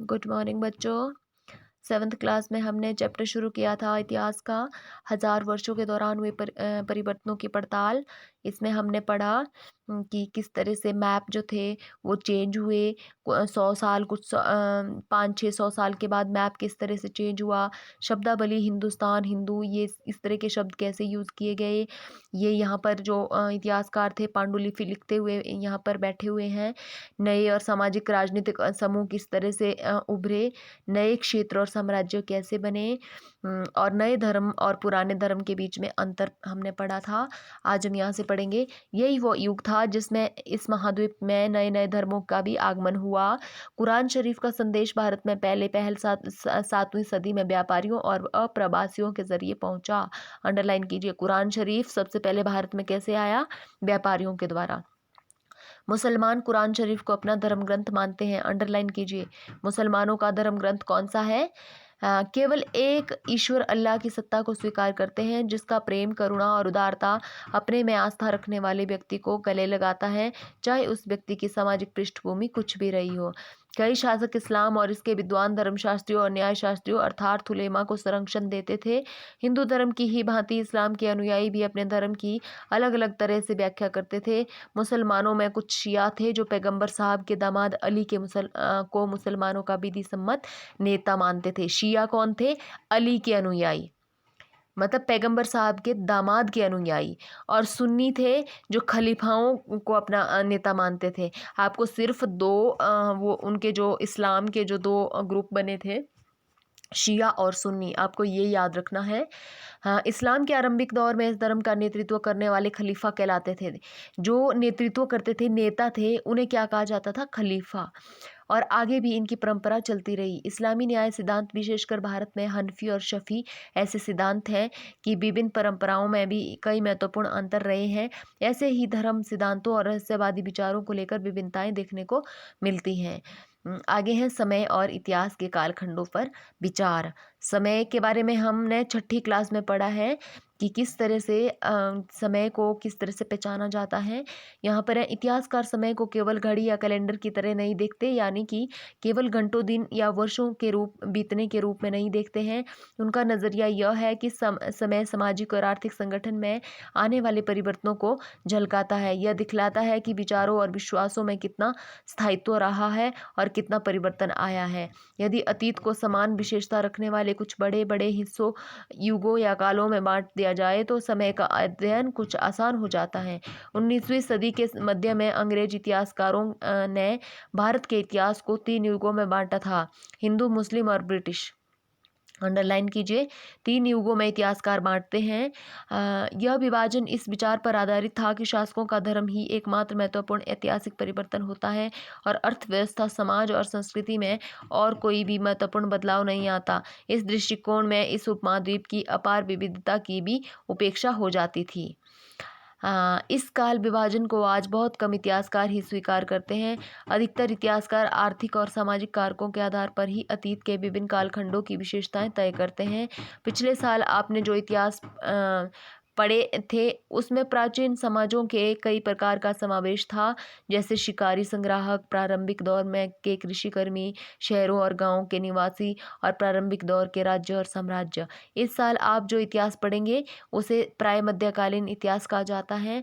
Good morning बच्चों। 7th class में हमने चैप्टर शुरू किया था इतिहास का, 1000 वर्षों के दौरान हुए परिवर्तनों की पड़ताल। इसमें हमने पढ़ा कि किस तरह से मैप जो थे वो चेंज हुए। 100 साल 500-600 साल के बाद मैप किस तरह से चेंज हुआ। शब्दावली हिंदुस्तान, हिंदू, ये इस तरह के शब्द कैसे यूज़ किए गए। ये यहाँ पर जो इतिहासकार थे पांडुलिपि लिखते हुए यहाँ पर बैठे हुए हैं। नए और सामाजिक राजनीतिक समूह किस तरह से उभरे, नए क्षेत्र और साम्राज्य कैसे बने, और नए धर्म और पुराने धर्म के बीच में अंतर हमने पढ़ा था। आज हम यहाँ से पढ़ेंगे। यही वो युग था जिसमें इस महाद्वीप में नए नए धर्मों का भी आगमन हुआ। कुरान शरीफ का संदेश भारत में पहल 7वीं सदी में व्यापारियों और अप्रवासियों के जरिए पहुंचा। अंडरलाइन कीजिए, कुरान शरीफ सबसे पहले भारत में कैसे आया? व्यापारियों के द्वारा। मुसलमान कुरान शरीफ को अपना धर्म ग्रंथ मानते हैं। अंडरलाइन कीजिए, मुसलमानों का धर्म ग्रंथ कौन सा है? केवल एक ईश्वर अल्लाह की सत्ता को स्वीकार करते हैं, जिसका प्रेम, करुणा और उदारता अपने में आस्था रखने वाले व्यक्ति को गले लगाता है, चाहे उस व्यक्ति की सामाजिक पृष्ठभूमि कुछ भी रही हो। कई शासक इस्लाम और इसके विद्वान धर्मशास्त्रियों और न्यायशास्त्रियों अर्थात उलेमा को संरक्षण देते थे। हिंदू धर्म की ही भांति इस्लाम के अनुयायी भी अपने धर्म की अलग अलग तरह से व्याख्या करते थे। मुसलमानों में कुछ शिया थे जो पैगंबर साहब के दामाद अली के को मुसलमानों का विधि सम्मत नेता मानते थे। शिया कौन थे? अली के अनुयायी, मतलब पैगंबर साहब के दामाद के अनुयायी। और सुन्नी थे जो खलीफाओं को अपना नेता मानते थे। आपको सिर्फ दो वो उनके जो इस्लाम के जो दो ग्रुप बने थे, शिया और सुन्नी, आपको ये याद रखना है। हाँ, इस्लाम के आरंभिक दौर में इस धर्म का नेतृत्व करने वाले खलीफा कहलाते थे। जो नेतृत्व करते थे, नेता थे, उन्हें क्या कहा जाता था? खलीफा। और आगे भी इनकी परंपरा चलती रही। इस्लामी न्याय सिद्धांत विशेषकर भारत में हनफी और शफी ऐसे सिद्धांत हैं कि विभिन्न परंपराओं में भी कई महत्वपूर्ण अंतर रहे हैं। ऐसे ही धर्म सिद्धांतों और रहस्यवादी विचारों को लेकर विभिन्नताएं देखने को मिलती हैं। आगे है समय और इतिहास के कालखंडों पर विचार। समय के बारे में हमने 6ठी क्लास में पढ़ा है कि किस तरह से समय को किस तरह से पहचाना जाता है। यहाँ पर इतिहासकार समय को केवल घड़ी या कैलेंडर की तरह नहीं देखते, यानी कि केवल घंटों, दिन या वर्षों के रूप बीतने के रूप में नहीं देखते हैं। उनका नज़रिया यह है कि समय सामाजिक और आर्थिक संगठन में आने वाले परिवर्तनों को झलकाता है। यह दिखलाता है कि विचारों और विश्वासों में कितना स्थायित्व रहा है और कितना परिवर्तन आया है। यदि अतीत को समान विशेषता रखने वाले कुछ बड़े बड़े हिस्सों, युगों या कालों में बांट दिया जाए तो समय का अध्ययन कुछ आसान हो जाता है। 19वीं सदी के मध्य में अंग्रेज इतिहासकारों ने भारत के इतिहास को 3 युगों में बांटा था: हिंदू, मुस्लिम और ब्रिटिश। अंडरलाइन कीजिए, 3 युगों में इतिहासकार बांटते हैं। यह विभाजन इस विचार पर आधारित था कि शासकों का धर्म ही एकमात्र महत्वपूर्ण ऐतिहासिक परिवर्तन होता है और अर्थव्यवस्था, समाज और संस्कृति में और कोई भी महत्वपूर्ण बदलाव नहीं आता। इस दृष्टिकोण में इस उपमहाद्वीप की अपार विविधता की भी उपेक्षा हो जाती थी। इस काल विभाजन को आज बहुत कम इतिहासकार ही स्वीकार करते हैं। अधिकतर इतिहासकार आर्थिक और सामाजिक कारकों के आधार पर ही अतीत के विभिन्न कालखंडों की विशेषताएं तय करते हैं। पिछले साल आपने जो इतिहास पढ़े थे उसमें प्राचीन समाजों के कई प्रकार का समावेश था, जैसे शिकारी संग्राहक, प्रारंभिक दौर में के कृषिकर्मी, शहरों और गांवों के निवासी और प्रारंभिक दौर के राज्य और साम्राज्य। इस साल आप जो इतिहास पढ़ेंगे उसे प्राय मध्यकालीन इतिहास कहा जाता है।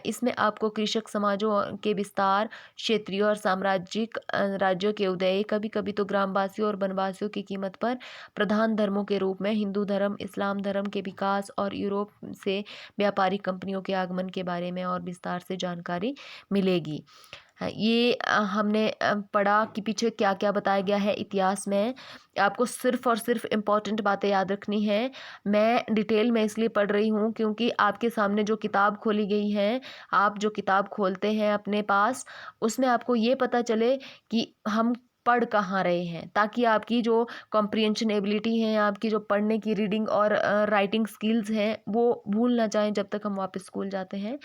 इसमें आपको कृषक समाजों के विस्तार, क्षेत्रीय और साम्राज्यिक राज्यों के उदय, कभी कभी तो ग्रामवासियों और वनवासियों की कीमत पर प्रधान धर्मों के रूप में हिंदू धर्म, इस्लाम धर्म के विकास और यूरोप से व्यापारिक कंपनियों के आगमन के बारे में और विस्तार से जानकारी मिलेगी। ये हमने पढ़ा कि पीछे क्या क्या बताया गया है इतिहास में। आपको सिर्फ और सिर्फ इम्पॉर्टेंट बातें याद रखनी है। मैं डिटेल में इसलिए पढ़ रही हूँ क्योंकि आपके सामने जो किताब खोली गई है, आप जो किताब खोलते हैं अपने पास, उसमें आपको ये पता चले कि हम पढ़ कहाँ रहे हैं, ताकि आपकी जो कॉम्प्रिहेंशन एबिलिटी है, आपकी जो पढ़ने की रीडिंग और राइटिंग स्किल्स हैं, वो भूल ना जाएं जब तक हम वापस स्कूल जाते हैं।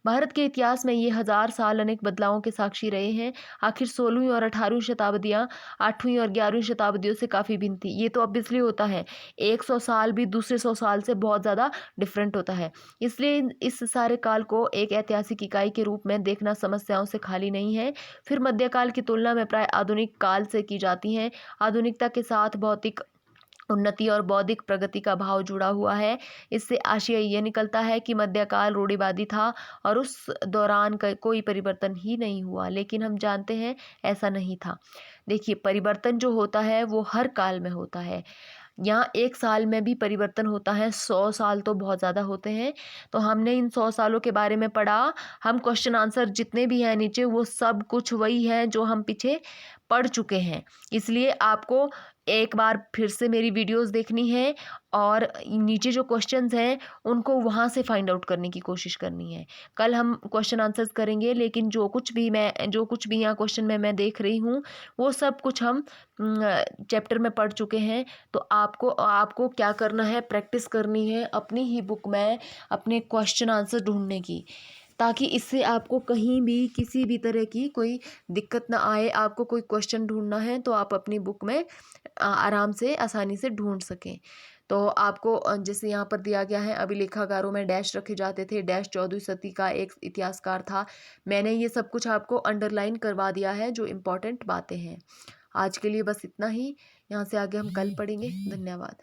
भारत के इतिहास में ये हजार साल अनेक बदलावों के साक्षी रहे हैं। आखिर 16वीं और 18वीं शताब्दियाँ 8वीं और 11वीं शताब्दियों से काफ़ी भिन्न थी। ये तो ऑब्वियसली होता है, 100 साल भी दूसरे 100 साल से बहुत ज़्यादा डिफरेंट होता है। इसलिए इस सारे काल को एक ऐतिहासिक इकाई के रूप में देखना समस्याओं से खाली नहीं है। फिर मध्यकाल की तुलना में प्राय आधुनिक काल से की जाती है। आधुनिकता के साथ भौतिक उन्नति और बौद्धिक प्रगति का भाव जुड़ा हुआ है। इससे आशय ये निकलता है कि मध्यकाल रूढ़िवादी था और उस दौरान कोई परिवर्तन ही नहीं हुआ, लेकिन हम जानते हैं ऐसा नहीं था। देखिए, परिवर्तन जो होता है वो हर काल में होता है। यहाँ 1 साल में भी परिवर्तन होता है, 100 साल तो बहुत ज़्यादा होते हैं। तो हमने इन 100 सालों के बारे में पढ़ा। हम क्वेश्चन आंसर जितने भी हैं नीचे, वो सब कुछ वही है जो हम पीछे पढ़ चुके हैं। इसलिए आपको एक बार फिर से मेरी वीडियोज़ देखनी है और नीचे जो क्वेश्चंस हैं उनको वहाँ से फाइंड आउट करने की कोशिश करनी है। कल हम क्वेश्चन आंसर्स करेंगे, लेकिन जो कुछ भी यहाँ क्वेश्चन में मैं देख रही हूँ, वो सब कुछ हम चैप्टर में पढ़ चुके हैं। तो आपको आपको क्या करना है, प्रैक्टिस करनी है अपनी ही बुक में अपने क्वेश्चन आंसर ढूँढने की, ताकि इससे आपको कहीं भी किसी भी तरह की कोई दिक्कत ना आए। आपको कोई क्वेश्चन ढूँढना है तो आप अपनी बुक में आराम से आसानी से ढूँढ सकें। तो आपको जैसे यहाँ पर दिया गया है, अभिलेखागारों में डैश रखे जाते थे। डैश 14वीं सदी का एक इतिहासकार था। मैंने ये सब कुछ आपको अंडरलाइन करवा दिया है जो इम्पोर्टेंट बातें हैं। आज के लिए बस इतना ही। यहाँ से आगे हम कल पढ़ेंगे। धन्यवाद।